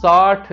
60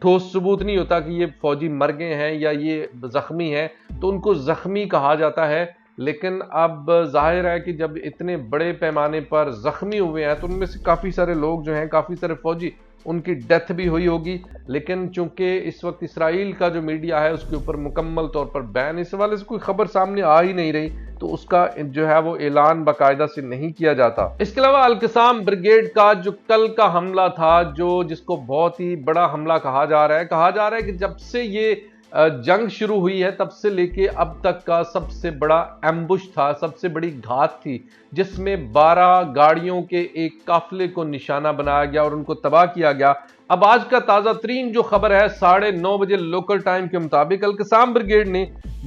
ٹھوس ثبوت نہیں ہوتا کہ یہ فوجی مر گئے ہیں یا یہ زخمی ہیں تو ان کو زخمی کہا جاتا ہے. لیکن اب ظاہر ہے کہ جب اتنے بڑے پیمانے پر زخمی ہوئے ہیں تو ان میں سے کافی سارے لوگ جو ہیں، کافی سارے فوجی، ان کی ڈیتھ بھی ہوئی ہوگی. لیکن چونکہ اس وقت اسرائیل کا جو میڈیا ہے اس کے اوپر مکمل طور پر بین، اس حوالے سے کوئی خبر سامنے آ ہی نہیں رہی، تو اس کا جو ہے وہ اعلان باقاعدہ سے نہیں کیا جاتا. اس کے علاوہ القسام بریگیڈ کا جو کل کا حملہ تھا، جس کو بہت ہی بڑا حملہ کہا جا رہا ہے کہ جب سے یہ جنگ شروع ہوئی ہے تب سے لے کے اب تک کا سب سے بڑا ایمبوش تھا، سب سے بڑی گھات تھی، جس میں 12 گاڑیوں کے ایک قافلے کو نشانہ بنایا گیا اور ان کو تباہ کیا گیا. اب آج کا تازہ ترین جو خبر ہے 9:30 بجے لوکل ٹائم کے مطابق، القسام بریگیڈ نے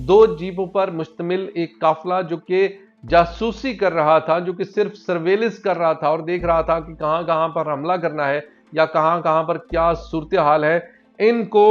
2 جیپوں پر مشتمل ایک قافلہ جو کہ جاسوسی کر رہا تھا، جو کہ صرف سرویلنس کر رہا تھا اور دیکھ رہا تھا کہ کہاں کہاں پر حملہ کرنا ہے یا کہاں کہاں پر کیا صورتحال ہے، ان کو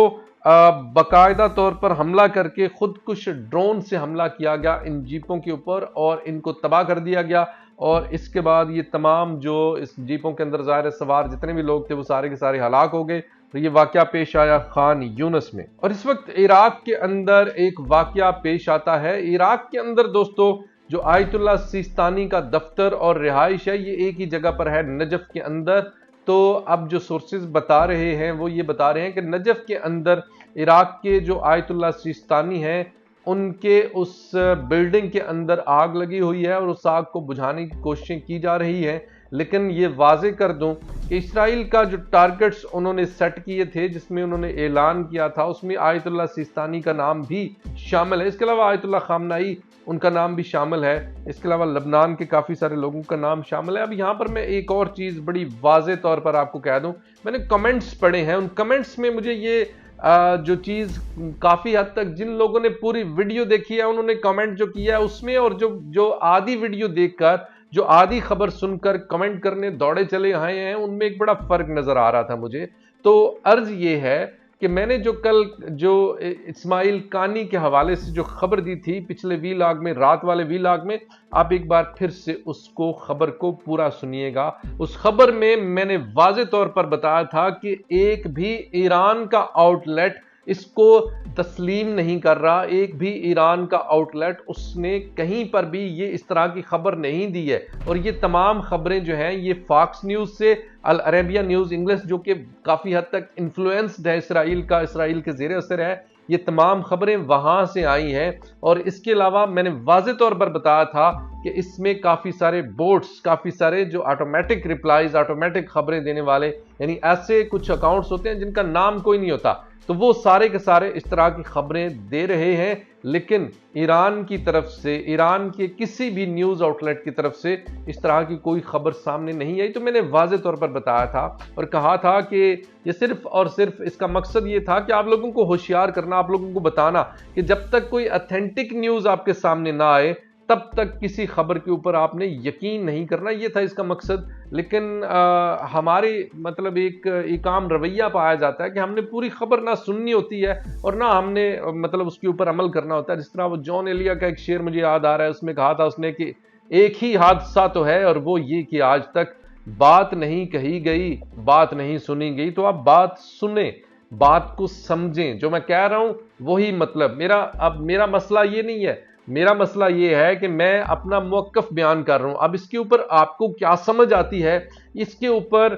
باقاعدہ طور پر حملہ کر کے خود کش ڈرون سے حملہ کیا گیا ان جیپوں کے اوپر اور ان کو تباہ کر دیا گیا. اور اس کے بعد یہ تمام جو اس جیپوں کے اندر ظاہر سوار جتنے بھی لوگ تھے وہ سارے کے سارے ہلاک ہو گئے. تو یہ واقعہ پیش آیا خان یونس میں. اور اس وقت عراق کے اندر ایک واقعہ پیش آتا ہے. عراق کے اندر دوستو جو آیت اللہ سیستانی کا دفتر اور رہائش ہے یہ ایک ہی جگہ پر ہے، نجف کے اندر. تو اب جو سورسز بتا رہے ہیں وہ یہ بتا رہے ہیں کہ نجف کے اندر عراق کے جو آیت اللہ سیستانی ہیں ان کے اس بلڈنگ کے اندر آگ لگی ہوئی ہے اور اس آگ کو بجھانے کی کوششیں کی جا رہی ہیں. لیکن یہ واضح کر دوں کہ اسرائیل کا جو ٹارگٹس انہوں نے سیٹ کیے تھے، جس میں انہوں نے اعلان کیا تھا، اس میں آیت اللہ سیستانی کا نام بھی شامل ہے. اس کے علاوہ آیت اللہ خامنائی ان کا نام بھی شامل ہے. اس کے علاوہ لبنان کے کافی سارے لوگوں کا نام شامل ہے. اب یہاں پر میں ایک اور چیز بڑی واضح طور پر آپ کو کہہ دوں، میں نے کمنٹس پڑھے ہیں، ان کمنٹس میں مجھے یہ جو چیز کافی حد تک جن لوگوں نے پوری ویڈیو دیکھی ہے انہوں نے کمنٹ جو کیا ہے اس میں، اور جو آدھی ویڈیو دیکھ کر جو آدھی خبر سن کر کمنٹ کرنے دوڑے چلے آئے ہیں، ان میں ایک بڑا فرق نظر آ رہا تھا مجھے. تو عرض یہ ہے کہ میں نے کل اسماعیل قانی کے حوالے سے جو خبر دی تھی پچھلے ویلاگ میں، رات والے ویلاگ میں، آپ ایک بار پھر سے اس خبر کو پورا سنیے گا. اس خبر میں نے واضح طور پر بتایا تھا کہ ایک بھی ایران کا آؤٹ لیٹ اس کو تسلیم نہیں کر رہا، ایک بھی ایران کا آؤٹ لیٹ اس نے کہیں پر بھی یہ اس طرح کی خبر نہیں دی ہے. اور یہ تمام خبریں جو ہیں یہ فاکس نیوز سے، العربیہ نیوز انگلش جو کہ کافی حد تک انفلوئنسڈ ہے اسرائیل کے زیر اثر ہے، یہ تمام خبریں وہاں سے آئی ہیں. اور اس کے علاوہ میں نے واضح طور پر بتایا تھا کہ اس میں کافی سارے بوٹس، کافی سارے جو آٹومیٹک ریپلائز، آٹومیٹک خبریں دینے والے، یعنی ایسے کچھ اکاؤنٹس ہوتے ہیں جن کا نام کوئی نہیں ہوتا، تو وہ سارے کے سارے اس طرح کی خبریں دے رہے ہیں. لیکن ایران کی طرف سے، ایران کے کسی بھی نیوز آؤٹ لیٹ کی طرف سے اس طرح کی کوئی خبر سامنے نہیں آئی. تو میں نے واضح طور پر بتایا تھا اور کہا تھا کہ یہ صرف اور صرف اس کا مقصد یہ تھا کہ آپ لوگوں کو ہوشیار کرنا، آپ لوگوں کو بتانا کہ جب تک کوئی اتھینٹک نیوز آپ کے سامنے نہ آئے تب تک کسی خبر کے اوپر آپ نے یقین نہیں کرنا. یہ تھا اس کا مقصد. لیکن ہمارے مطلب ایک عام رویہ پایا جاتا ہے کہ ہم نے پوری خبر نہ سننی ہوتی ہے اور نہ ہم نے مطلب اس کے اوپر عمل کرنا ہوتا ہے. جس طرح وہ جان ایلیا کا ایک شعر مجھے یاد آ رہا ہے، اس میں کہا تھا اس نے کہ ایک ہی حادثہ تو ہے اور وہ یہ کہ آج تک بات نہیں کہی گئی، بات نہیں سنی گئی. تو آپ بات سنیں، بات کو سمجھیں. جو میں کہہ رہا ہوں وہی مطلب میرا مسئلہ یہ نہیں ہے. میرا مسئلہ یہ ہے کہ میں اپنا موقف بیان کر رہا ہوں. اب اس کے اوپر آپ کو کیا سمجھ آتی ہے، اس کے اوپر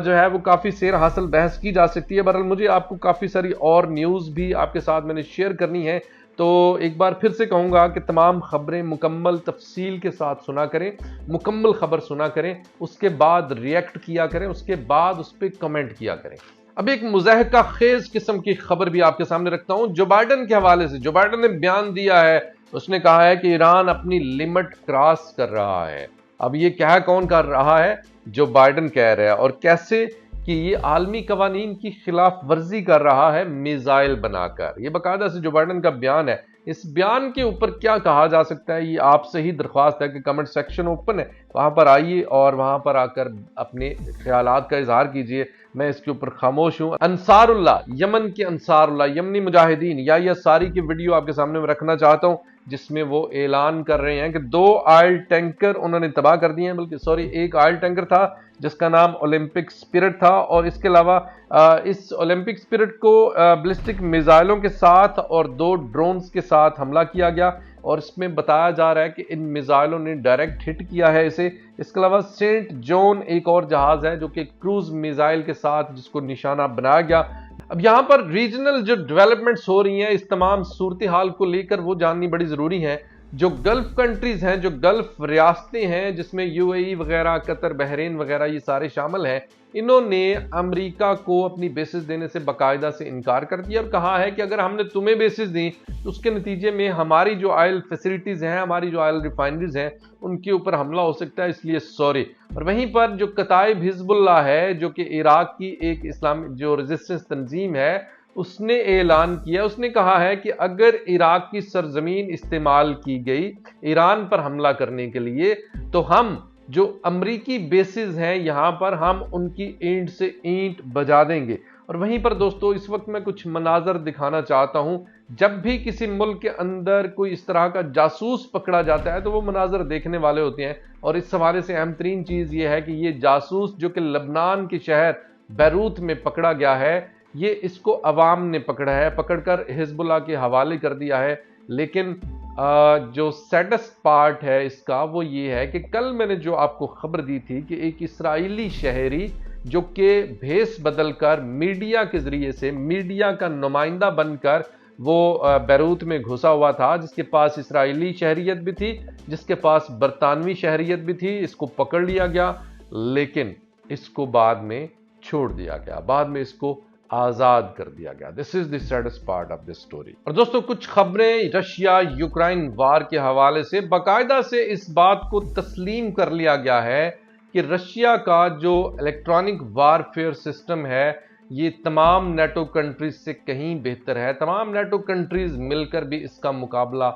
جو ہے وہ کافی سیر حاصل بحث کی جا سکتی ہے. بہرحال مجھے آپ کو کافی ساری اور نیوز بھی آپ کے ساتھ میں نے شیئر کرنی ہے. تو ایک بار پھر سے کہوں گا کہ تمام خبریں مکمل تفصیل کے ساتھ سنا کریں، مکمل خبر سنا کریں، اس کے بعد ریئیکٹ کیا کریں، اس کے بعد اس پہ کمنٹ کیا کریں. اب ایک مضحکہ خیز قسم کی خبر بھی آپ کے سامنے رکھتا ہوں جو بائیڈن کے حوالے سے. جو بائیڈن نے بیان دیا ہے، اس نے کہا ہے کہ ایران اپنی لمٹ کراس کر رہا ہے. اب یہ کیا کون کر رہا ہے؟ جو بائیڈن کہہ رہا ہے. اور کیسے؟ کہ یہ عالمی قوانین کی خلاف ورزی کر رہا ہے میزائل بنا کر. یہ باقاعدہ سے جو بائیڈن کا بیان ہے. اس بیان کے اوپر کیا کہا جا سکتا ہے، یہ آپ سے ہی درخواست ہے کہ کمنٹ سیکشن اوپن ہے، وہاں پر آئیے اور وہاں پر آ کر اپنے خیالات کا اظہار کیجئے. میں اس کے اوپر خاموش ہوں۔ انصار اللہ، یمن کے انصار اللہ، یمنی مجاہدین، یا ساری کی ویڈیو آپ کے سامنے میں رکھنا چاہتا ہوں، جس میں وہ اعلان کر رہے ہیں کہ 2 آئل ٹینکر انہوں نے تباہ کر دیے ہیں، بلکہ سوری ایک آئل ٹینکر تھا جس کا نام اولمپک اسپرٹ تھا، اور اس کے علاوہ اس اولمپک اسپرٹ کو بلسٹک میزائلوں کے ساتھ اور 2 ڈرونز کے ساتھ حملہ کیا گیا، اور اس میں بتایا جا رہا ہے کہ ان میزائلوں نے ڈائریکٹ ہٹ کیا ہے اسے۔ اس کے علاوہ سینٹ جون ایک اور جہاز ہے جو کہ کروز میزائل کے ساتھ جس کو نشانہ بنایا گیا۔ اب یہاں پر ریجنل جو ڈیولپمنٹس ہو رہی ہیں اس تمام صورتحال کو لے کر وہ جاننی بڑی ضروری ہے۔ جو گلف کنٹریز ہیں، جو گلف ریاستیں ہیں جس میں UAE وغیرہ، قطر، بحرین وغیرہ یہ سارے شامل ہیں، انہوں نے امریکہ کو اپنی بیسز دینے سے باقاعدہ سے انکار کر دیا اور کہا ہے کہ اگر ہم نے تمہیں بیسز دی تو اس کے نتیجے میں ہماری جو آئل فیسلٹیز ہیں، ہماری جو آئل ریفائنریز ہیں، ان کے اوپر حملہ ہو سکتا ہے، اس لیے سوری۔ اور وہیں پر جو کتائب حزب اللہ ہے جو کہ عراق کی ایک اسلامی جو ریزسٹنس تنظیم ہے، اس نے اعلان کیا، اس نے کہا ہے کہ اگر عراق کی سرزمین استعمال کی گئی ایران پر حملہ کرنے کے لیے تو ہم جو امریکی بیسز ہیں یہاں پر ہم ان کی اینٹ سے اینٹ بجا دیں گے۔ اور وہیں پر دوستو اس وقت میں کچھ مناظر دکھانا چاہتا ہوں۔ جب بھی کسی ملک کے اندر کوئی اس طرح کا جاسوس پکڑا جاتا ہے تو وہ مناظر دیکھنے والے ہوتے ہیں، اور اس حوالے سے اہم ترین چیز یہ ہے کہ یہ جاسوس جو کہ لبنان کے شہر بیروت میں پکڑا گیا ہے، یہ اس کو عوام نے پکڑا ہے، پکڑ کر حزب اللہ کے حوالے کر دیا ہے۔ لیکن جو سیڈسٹ پارٹ ہے اس کا وہ یہ ہے کہ کل میں نے جو آپ کو خبر دی تھی کہ ایک اسرائیلی شہری جو کہ بھیس بدل کر میڈیا کے ذریعے سے میڈیا کا نمائندہ بن کر وہ بیروت میں گھسا ہوا تھا، جس کے پاس اسرائیلی شہریت بھی تھی، جس کے پاس برطانوی شہریت بھی تھی، اس کو پکڑ لیا گیا، لیکن اس کو بعد میں چھوڑ دیا گیا، بعد میں اس کو آزاد کر دیا گیا۔ This is the saddest part of this story۔ اور دوستو کچھ خبریں رشیا یوکرائن وار کے حوالے سے باقاعدہ سے اس بات کو تسلیم کر لیا گیا ہے کہ رشیا کا جو الیکٹرانک وارفیئر سسٹم ہے یہ تمام نیٹو کنٹریز سے کہیں بہتر ہے، تمام نیٹو کنٹریز مل کر بھی اس کا مقابلہ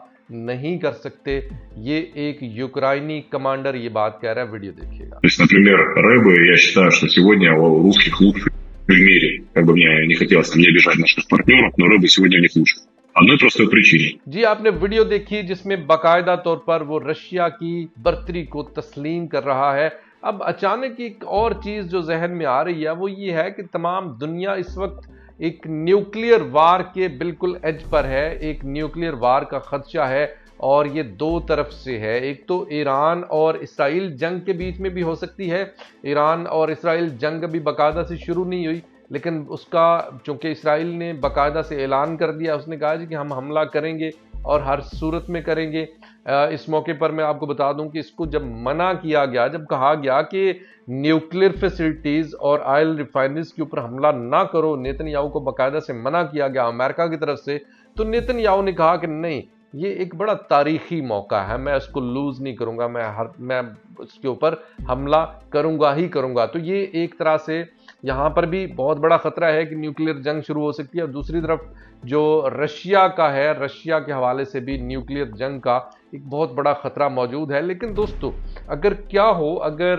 نہیں کر سکتے۔ یہ ایک یوکرائنی کمانڈر یہ بات کہہ رہا ہے، ویڈیو دیکھیے گا۔ Например, рэбы, я считаю, что сегодня у русских лучше в мире. Как бы мне не хотелось не обижать наших партнеров, но рэбы сегодня у них лучше. одной простой причине. جی آپ نے ویڈیو دیکھی جس میں باقاعدہ طور پر وہ رشیا کی برتری کو تسلیم کر رہا ہے۔ اب اچانک ایک اور چیز جو ذہن میں آ رہی ہے وہ یہ ہے کہ تمام دنیا اس وقت ایک نیوکلیئر وار کے بالکل ایج پر ہے، ایک نیوکلیئر وار کا خدشہ ہے، اور یہ 2 طرف سے ہے۔ ایک تو ایران اور اسرائیل جنگ کے بیچ میں بھی ہو سکتی ہے، ایران اور اسرائیل جنگ ابھی باقاعدہ سے شروع نہیں ہوئی، لیکن اس کا چونکہ اسرائیل نے باقاعدہ سے اعلان کر دیا، اس نے کہا جی کہ ہم حملہ کریں گے اور ہر صورت میں کریں گے۔ اس موقع پر میں آپ کو بتا دوں کہ اس کو جب منع کیا گیا، جب کہا گیا کہ نیوکلیئر فیسلٹیز اور آئل ریفائنریز کے اوپر حملہ نہ کرو، نیتن یاہو کو باقاعدہ سے منع کیا گیا امریکہ کی طرف سے، تو نیتن یاہو نے کہا کہ نہیں، یہ ایک بڑا تاریخی موقع ہے، میں اس کو لوز نہیں کروں گا، میں اس کے اوپر حملہ کروں گا ہی کروں گا۔ تو یہ ایک طرح سے یہاں پر بھی بہت بڑا خطرہ ہے کہ نیوکلیئر جنگ شروع ہو سکتی ہے، اور دوسری طرف جو رشیا کا ہے، رشیا کے حوالے سے بھی نیوکلیئر جنگ کا ایک بہت بڑا خطرہ موجود ہے۔ لیکن دوستو اگر کیا ہو، اگر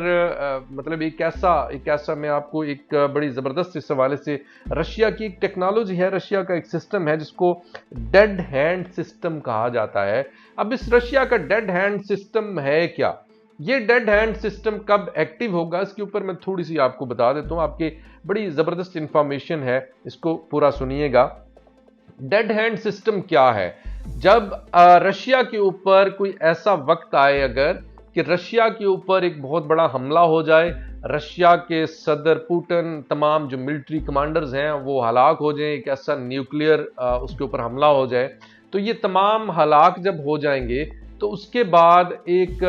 مطلب ایک ایسا میں آپ کو ایک بڑی زبردست اس حوالے سے رشیا کی ایک ٹیکنالوجی ہے، رشیا کا ایک سسٹم ہے جس کو ڈیڈ ہینڈ سسٹم کہا جاتا ہے۔ اب اس رشیا کا ڈیڈ ہینڈ سسٹم ہے کیا؟ یہ ڈیڈ ہینڈ سسٹم کب ایکٹیو ہوگا اس کے اوپر میں تھوڑی سی آپ کو بتا دیتا ہوں، آپ کے بڑی زبردست انفارمیشن ہے، اس کو پورا سنیے گا۔ ڈیڈ ہینڈ سسٹم کیا ہے؟ جب رشیا کے اوپر کوئی ایسا وقت آئے اگر کہ رشیا کے اوپر ایک بہت بڑا حملہ ہو جائے، رشیا کے صدر پوٹن، تمام جو ملٹری کمانڈرز ہیں وہ ہلاک ہو جائیں، ایک ایسا نیوکلیئر اس کے اوپر حملہ ہو جائے، تو یہ تمام ہلاک جب ہو جائیں گے تو اس کے بعد ایک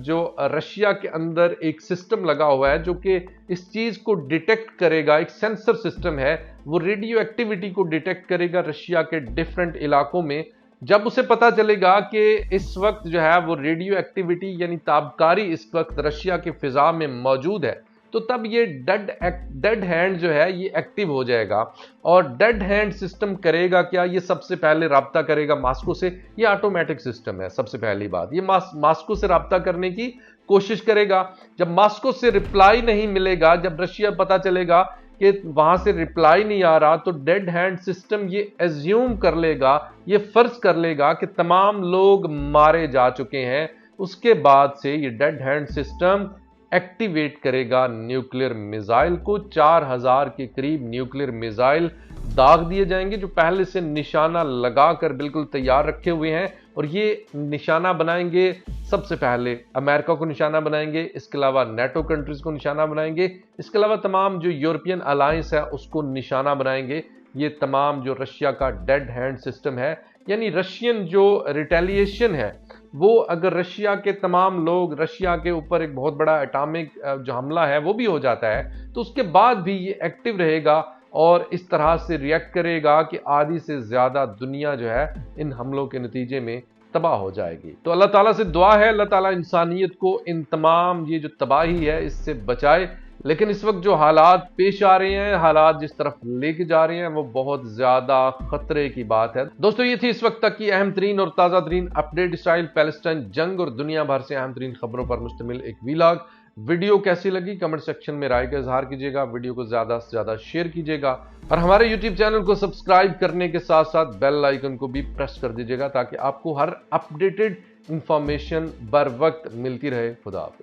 جو رشیا کے اندر ایک سسٹم لگا ہوا ہے جو کہ اس چیز کو ڈیٹیکٹ کرے گا، ایک سینسر سسٹم ہے، وہ ریڈیو ایکٹیویٹی کو ڈیٹیکٹ کرے گا رشیا کے ڈیفرنٹ علاقوں میں۔ جب اسے پتا چلے گا کہ اس وقت جو ہے وہ ریڈیو ایکٹیویٹی یعنی تابکاری اس وقت رشیا کے فضا میں موجود ہے، تو تب یہ ڈیڈ ہینڈ جو ہے یہ ایکٹیو ہو جائے گا۔ اور ڈیڈ ہینڈ سسٹم کرے گا کیا؟ یہ سب سے پہلے رابطہ کرے گا ماسکو سے، یہ آٹومیٹک سسٹم ہے۔ سب سے پہلی بات یہ ماسکو سے رابطہ کرنے کی کوشش کرے گا۔ جب ماسکو سے رپلائی نہیں ملے گا، جب رشیا پتا چلے گا کہ وہاں سے رپلائی نہیں آ رہا تو ڈیڈ ہینڈ سسٹم یہ ایزیوم کر لے گا، یہ فرض کر لے گا کہ تمام لوگ مارے جا چکے ہیں۔ اس کے بعد سے یہ ڈیڈ ہینڈ سسٹم ایکٹیویٹ کرے گا نیوکلیر میزائل کو۔ 4000 کے قریب نیوکلیر میزائل داغ دیے جائیں گے جو پہلے سے نشانہ لگا کر بالکل تیار رکھے ہوئے ہیں، اور یہ نشانہ بنائیں گے سب سے پہلے امریکہ کو نشانہ بنائیں گے، اس کے علاوہ نیٹو کنٹریز کو نشانہ بنائیں گے، اس کے علاوہ تمام جو یورپین الائنس ہے اس کو نشانہ بنائیں گے۔ یہ تمام جو رشیا کا ڈیڈ ہینڈ سسٹم ہے، یعنی رشین جو ریٹیلیشن ہے، وہ اگر رشیا کے تمام لوگ، رشیا کے اوپر ایک بہت بڑا اٹامک جو حملہ ہے وہ بھی ہو جاتا ہے تو اس کے بعد بھی یہ ایکٹیو رہے گا اور اس طرح سے ریئیکٹ کرے گا کہ آدھی سے زیادہ دنیا جو ہے ان حملوں کے نتیجے میں تباہ ہو جائے گی۔ تو اللہ تعالیٰ سے دعا ہے اللہ تعالیٰ انسانیت کو ان تمام یہ جو تباہی ہے اس سے بچائے، لیکن اس وقت جو حالات پیش آ رہے ہیں، حالات جس طرف لے کے جا رہے ہیں، وہ بہت زیادہ خطرے کی بات ہے۔ دوستو یہ تھی اس وقت تک کی اہم ترین اور تازہ ترین اپڈیٹ، اسرائیل پیلسٹائن جنگ اور دنیا بھر سے اہم ترین خبروں پر مشتمل ایک ویلاگ۔ ویڈیو کیسی لگی کمنٹ سیکشن میں رائے کا اظہار کیجیے گا، ویڈیو کو زیادہ سے زیادہ شیئر کیجیے گا، اور ہمارے یوٹیوب چینل کو سبسکرائب کرنے کے ساتھ ساتھ بیل آئیکن کو بھی پریس کر دیجیے گا تاکہ آپ کو ہر اپڈیٹڈ انفارمیشن بر وقت ملتی رہے۔ خدا حافظ۔